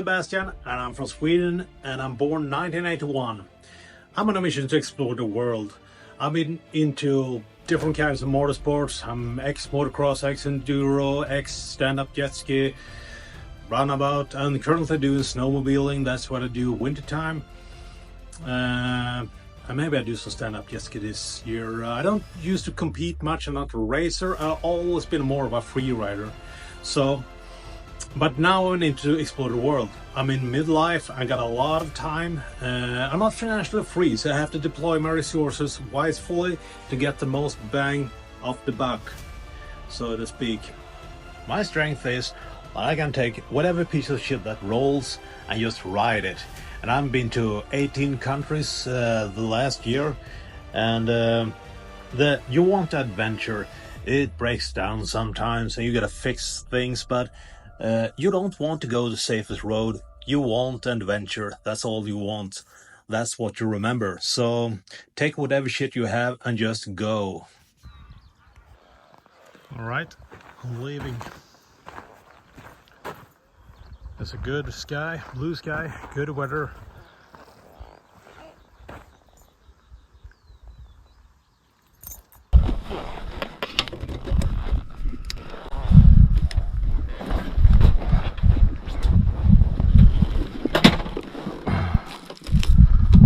Sebastian and I'm from Sweden and I'm born 1981. I'm on a mission to explore the world. I've been into different kinds of motorsports. I'm ex-motocross, ex-enduro, ex-stand-up jet ski, runabout, and currently doing snowmobiling. That's what I do wintertime. And maybe I do some stand-up jet ski this year. I don't used to compete much. I'm not a racer. I've always been more of a free rider. But now I need to explore the world. I'm in midlife, I got a lot of time. I'm not financially free, so I have to deploy my resources wisely to get the most bang off the buck, so to speak. My strength is that I can take whatever piece of shit that rolls and just ride it. And I've been to 18 countries the last year, and you want adventure. It breaks down sometimes and you gotta fix things, but you don't want to go the safest road. You want adventure. That's all you want. That's what you remember. So take whatever shit you have and just go. All right, I'm leaving. It's a good sky, blue sky, good weather.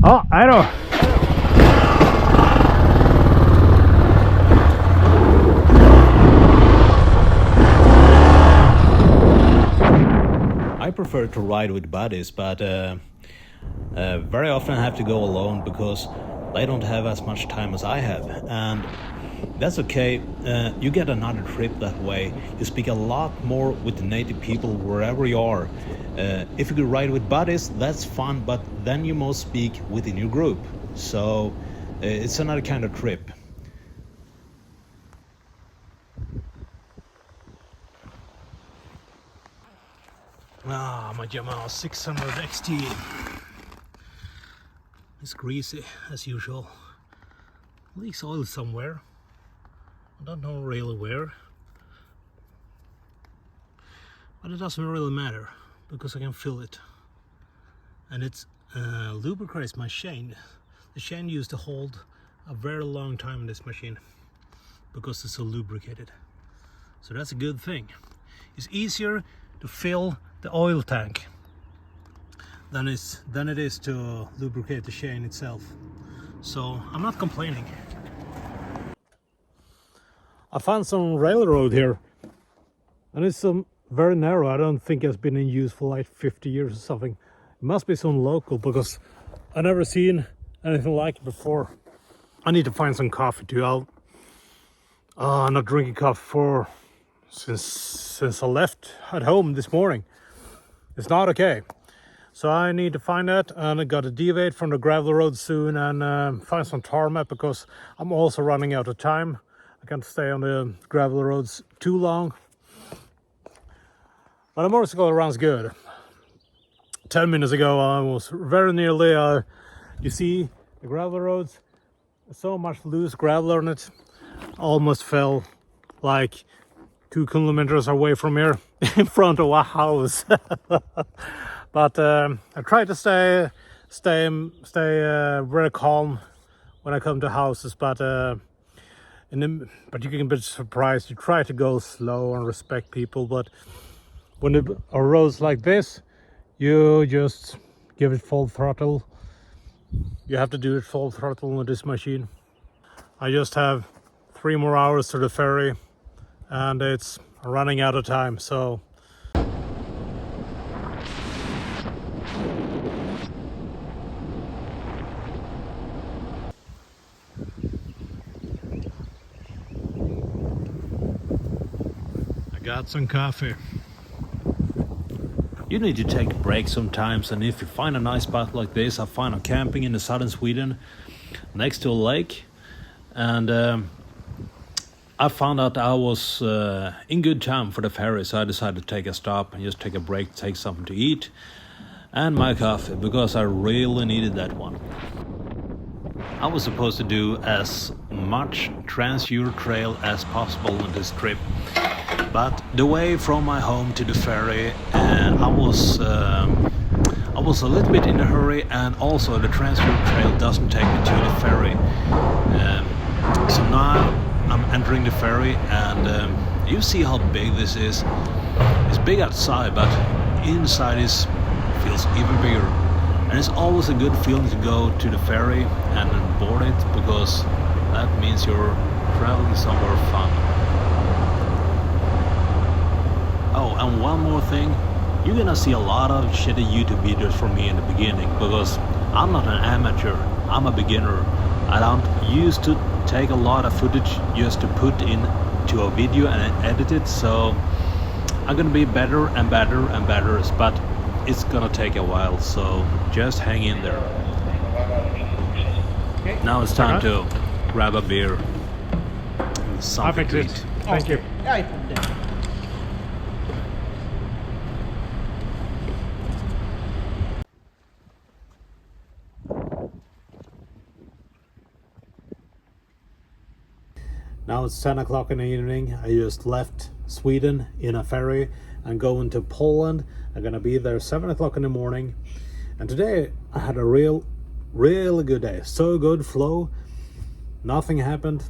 Ja, hej då! I prefer to ride with buddies, but very often I have to go alone because they don't have as much time as I have, and that's okay. You get another trip that way. You speak a lot more with the native people wherever you are. If you could ride with buddies, that's fun, but then you must speak within your group. So it's another kind of trip. My Yamaha 600 XT. It's greasy as usual. Leaks oil somewhere. I don't know really where. But it doesn't really matter, because I can feel it. And it's lubricates my chain. The chain used to hold a very long time in this machine because it's so lubricated. So that's a good thing. It's easier to fill the oil tank than it is to lubricate the chain itself. So I'm not complaining. I found some railroad here, and it's very narrow. I don't think it's been in use for like 50 years or something. It must be some local, because I've never seen anything like it before. I need to find some coffee too. I'm not drinking coffee since I left at home this morning. It's not okay. So I need to find that, and I got to deviate from the gravel road soon and find some tarmac, because I'm also running out of time. I can't stay on the gravel roads too long. But the motorcycle runs good. 10 minutes ago I was very nearly, you see the gravel roads, so much loose gravel on it. Almost fell like 2 kilometers away from here in front of a house. But I try to stay very calm when I come to houses, but you can be surprised. You try to go slow and respect people, but when it are roads like this, you just give it full throttle. You have to do it full throttle on this machine. I just have 3 more hours to the ferry, and it's running out of time, so I got some coffee. You need to take a break sometimes, and if you find a nice spot like this, I find a camping in the southern Sweden next to a lake, and I found out I was in good time for the ferry, so I decided to take a stop and just take a break, take something to eat and my coffee, because I really needed that one. I was supposed to do as much Trans-Euro Trail as possible on this trip, But the way from my home to the ferry, I was a little bit in a hurry, and also the transfer trail doesn't take me to the ferry. So now I'm entering the ferry, and you see how big this is. It's big outside, but inside feels even bigger. And it's always a good feeling to go to the ferry and board it, because that means you're traveling somewhere fun. Oh, and one more thing. You're gonna see a lot of shitty YouTube videos from me in the beginning, because I'm not an amateur, I'm a beginner. I don't used to take a lot of footage just to put into a video and edit it, so I'm gonna be better and better and better, but it's gonna take a while, so just hang in there. Okay. Now it's time to grab a beer. Something to eat. Thank you. Now it's 10 o'clock in the evening. I just left Sweden in a ferry and going to Poland. I'm gonna be there 7 o'clock in the morning. And today I had a really good day. So good flow. Nothing happened.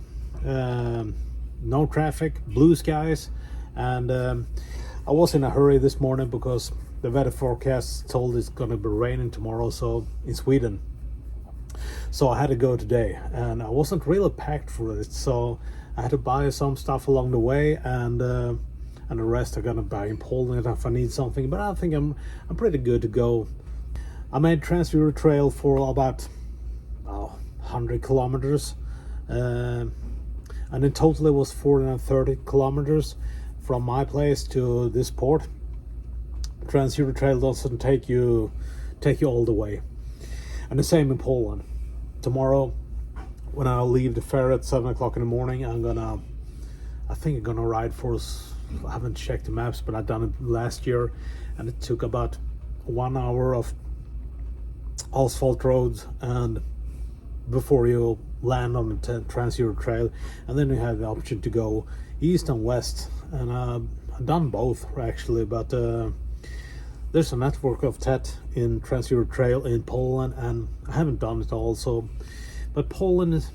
No traffic, blue skies. And I was in a hurry this morning because the weather forecast told it's gonna be raining tomorrow, so in Sweden. So I had to go today, and I wasn't really packed for it, so I had to buy some stuff along the way, and the rest I'm gonna buy in Poland if I need something. But I think I'm pretty good to go. I made Trans-Euro Trail for about 100 kilometers, and in total it was 430 kilometers from my place to this port. Trans-Euro Trail doesn't take you all the way, and the same in Poland. Tomorrow, when I leave the ferry at 7 o'clock in the morning, I think I'm gonna ride for, I haven't checked the maps, but I've done it last year, and it took about 1 hour of asphalt roads and before you land on the Trans-Euro Trail, and then you have the option to go east and west, and I've done both actually, but there's a network of TET in Trans-Euro Trail in Poland, and I haven't done it all. So, but Poland is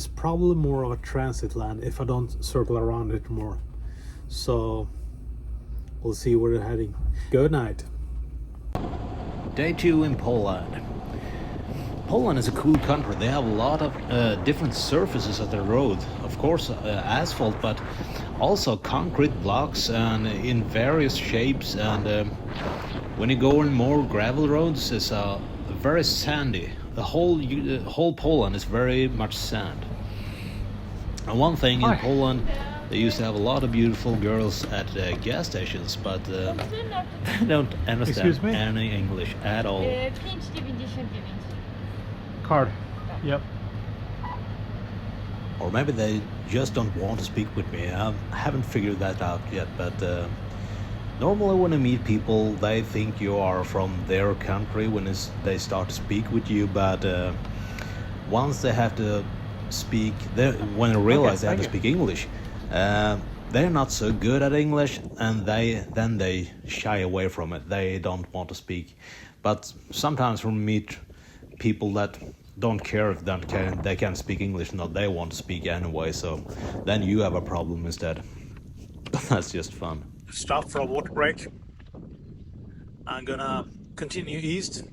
probably more of a transit land if I don't circle around it more. So we'll see where we're heading. Good night. Day 2 in Poland. Poland is a cool country. They have a lot of different surfaces at the road. Of course, asphalt, but also concrete blocks and in various shapes. And when you go on more gravel roads, it's very sandy. The whole Poland is very much sand. And one thing in Poland, they used to have a lot of beautiful girls at gas stations, but they don't understand any English at all. 5,99. Card. Yep. Or maybe they just don't want to speak with me. I haven't figured that out yet, but normally when I meet people, they think you are from their country when they start to speak with you, but once they have to speak, when they realize they have to speak English, they're not so good at English, and then they shy away from it. They don't want to speak. But sometimes when we meet people that don't care if they can't speak English, no, they want to speak anyway, so then you have a problem instead. But that's just fun. Stop for a water break. I'm gonna continue east.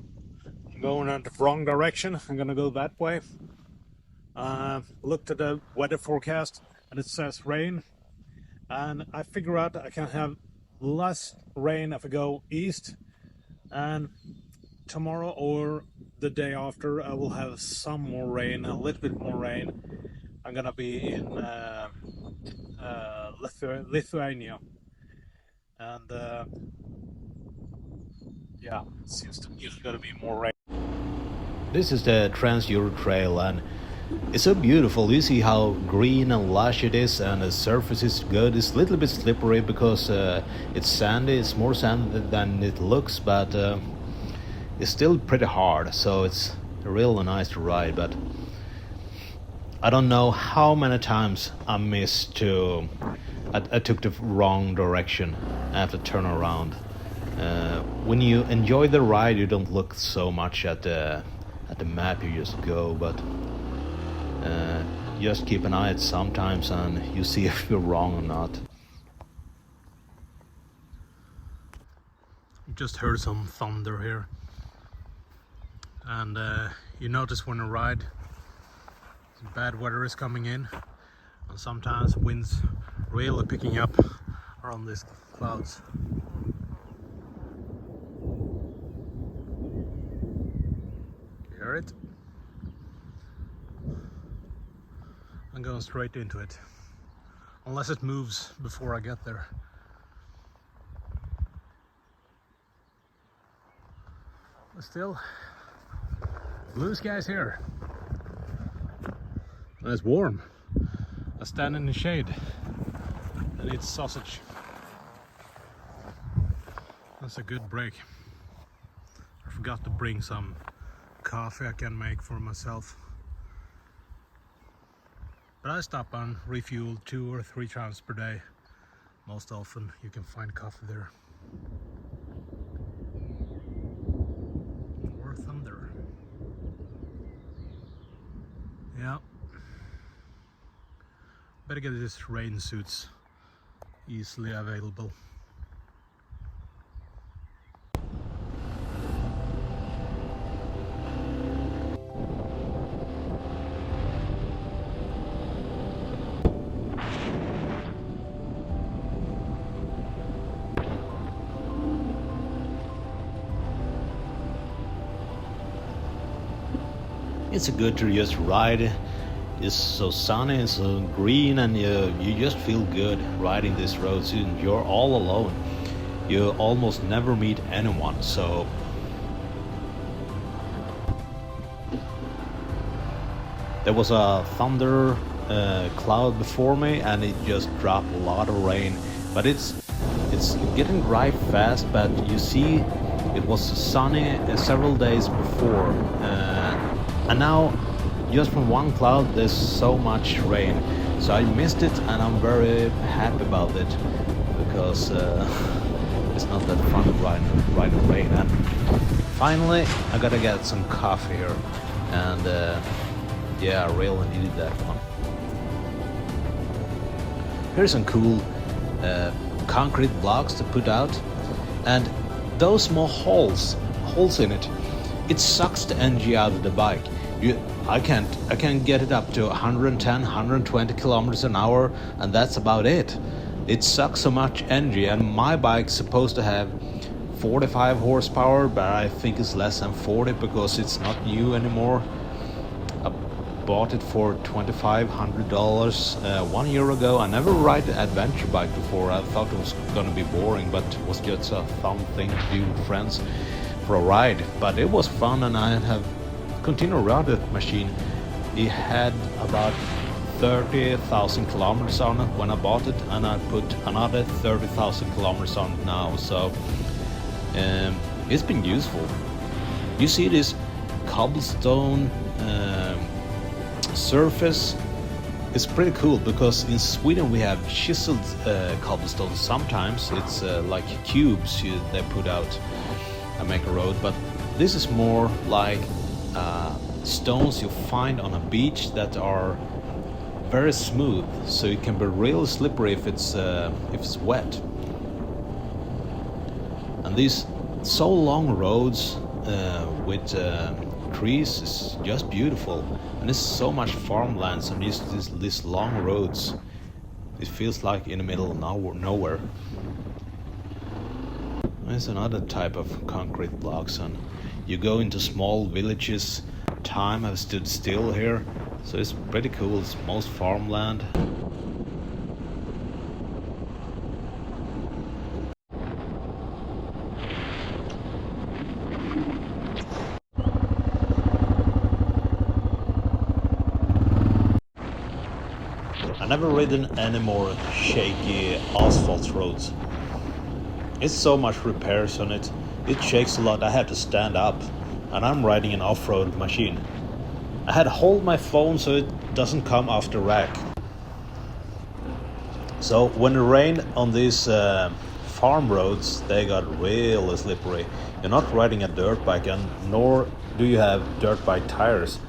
I'm going in the wrong direction. I'm gonna go that way. Looked at the weather forecast and it says rain, and I figure out I can have less rain if I go east, and tomorrow or the day after I will have some more rain, a little bit more rain. I'm gonna be in Lithuania, and yeah, it seems to me it's gonna be more rain. This is the Trans-Euro Trail, and it's so beautiful. You see how green and lush it is, and the surface is good. It's a little bit slippery because it's sandy. It's more sandy than it looks, but it's still pretty hard, so it's really nice to ride. But I don't know how many times I missed to I took the wrong direction. I have to turn around. When you enjoy the ride, you don't look so much at the map. You just go, but just keep an eye at sometimes, and you see if you're wrong or not. Just heard some thunder here, and you notice when you ride, bad weather is coming in, and sometimes winds really picking up around these clouds. Hear it? I'm going straight into it, unless it moves before I get there. But still, blue skies here. And it's warm. I stand in the shade and eat sausage. That's a good break. I forgot to bring some coffee I can make for myself. But I stop and refuel 2 or 3 times per day. Most often you can find coffee there. Or thunder. Yeah. Better get these rain suits easily available. It's good to just ride. It's so sunny and so green, and you just feel good riding this road. So you're all alone. You almost never meet anyone. So there was a thunder cloud before me, and it just dropped a lot of rain. But it's getting dry fast. But you see, it was sunny several days before, and now just from one cloud there's so much rain. So I missed it, and I'm very happy about it, because it's not that fun riding rain. And finally I gotta get some coffee here, and yeah, I really needed that one. Here's some cool concrete blocks to put out, and those small holes in it, it sucks the energy out of the bike. I can't get it up to 110, 120 kilometers an hour, and that's about it. It sucks so much energy, and my bike's supposed to have 45 horsepower, but I think it's less than 40 because it's not new anymore. I bought it for $2,500 1 year ago. I never ride an adventure bike before. I thought it was gonna be boring, but it was just a fun thing to do with friends for a ride. But it was fun, and I have continued around the machine. It had about 30,000 kilometers on it when I bought it, and I put another 30,000 kilometers on it now. So it's been useful. You see this cobblestone surface. It's pretty cool, because in Sweden we have chiseled cobblestone. Sometimes it's like cubes they put out and make a road, but this is more like stones you find on a beach that are very smooth, so it can be real slippery if it's wet. And these so long roads with trees is just beautiful, and there's so much farmlands and these long roads. It feels like in the middle of nowhere. There's another type of concrete blocks, and you go into small villages. Time has stood still here, so it's pretty cool. It's most farmland. I've never ridden any more shaky asphalt roads. It's so much repairs on it. It shakes a lot. I have to stand up, and I'm riding an off-road machine. I had to hold my phone so it doesn't come off the rack. So when it rained on these farm roads, they got really slippery. You're not riding a dirt bike, and nor do you have dirt bike tires.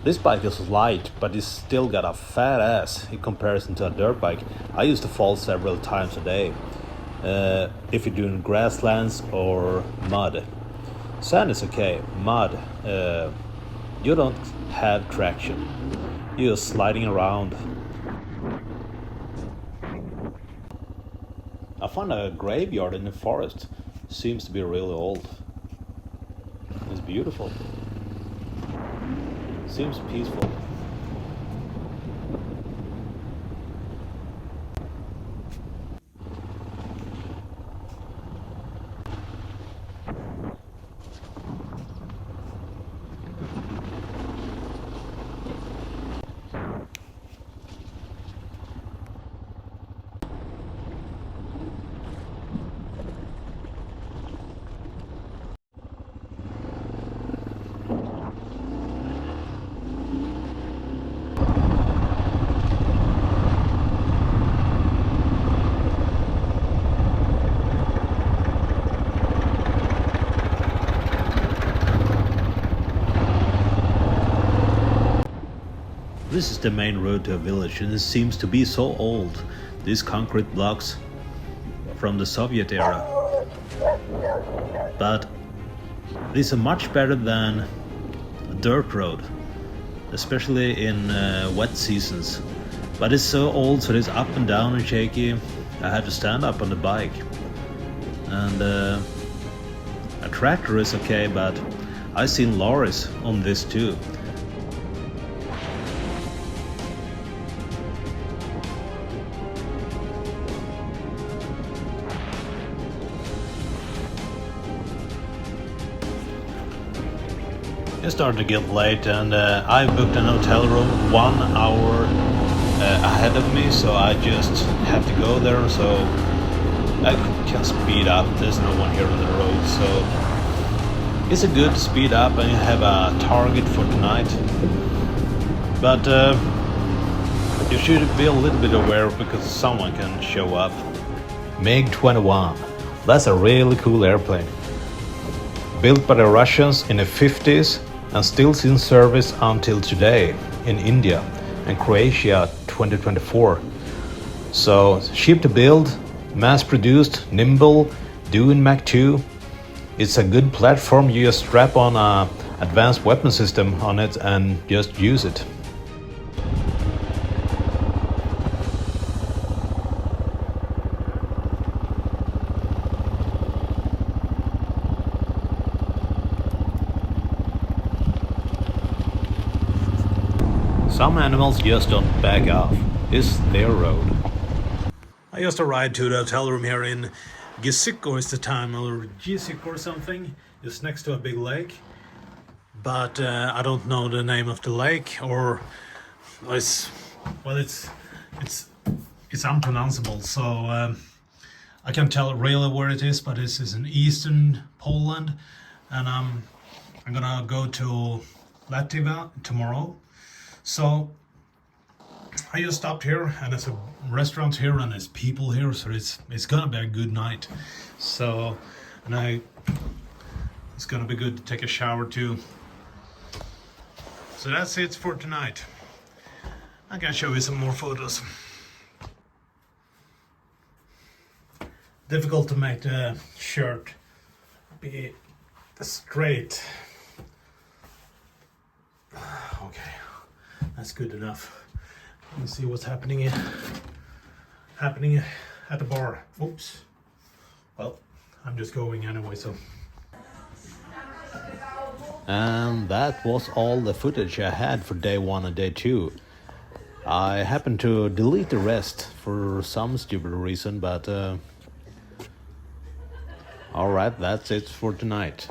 This bike is light, but it's still got a fat ass in comparison to a dirt bike. I used to fall several times a day. If you're doing grasslands or mud. Sand is okay. Mud, you don't have traction. You're sliding around. I found a graveyard in the forest. Seems to be really old. It's beautiful. Seems peaceful. This is the main road to a village, and it seems to be so old. These concrete blocks from the Soviet era. But these are much better than a dirt road, especially in wet seasons. But it's so old, so it's up and down and shaky. I had to stand up on the bike. And a tractor is okay, but I've seen lorries on this too. It started to get late, and I booked an hotel room 1 hour ahead of me, so I just had to go there, so I can speed up. There's no one here on the road, so it's a good speed up, and you have a target for tonight. But you should be a little bit aware, because someone can show up. MiG-21, that's a really cool airplane. Built by the Russians in the 50s and still in service until today in India and Croatia 2024. So cheap to build, mass produced, nimble, doing Mach 2. It's a good platform. You just strap on a advanced weapon system on it and just use it. Some animals just don't back off. It's their road. I just arrived to the hotel room here in Gisik, or is the town, or Gisik or something. It's next to a big lake, but I don't know the name of the lake, or it's unpronounceable. So I can't tell really where it is, but this is in eastern Poland, and I'm gonna go to Latvia tomorrow. So I just stopped here, and there's a restaurant here, and there's people here, so it's gonna be a good night. So, and it's gonna be good to take a shower too. So that's it for tonight. I can show you some more photos. Difficult to make the shirt be straight. Okay. That's good enough. Let's see what's happening at the bar. Oops. Well, I'm just going anyway, so. And that was all the footage I had for day 1 and day 2. I happened to delete the rest for some stupid reason, but alright, that's it for tonight.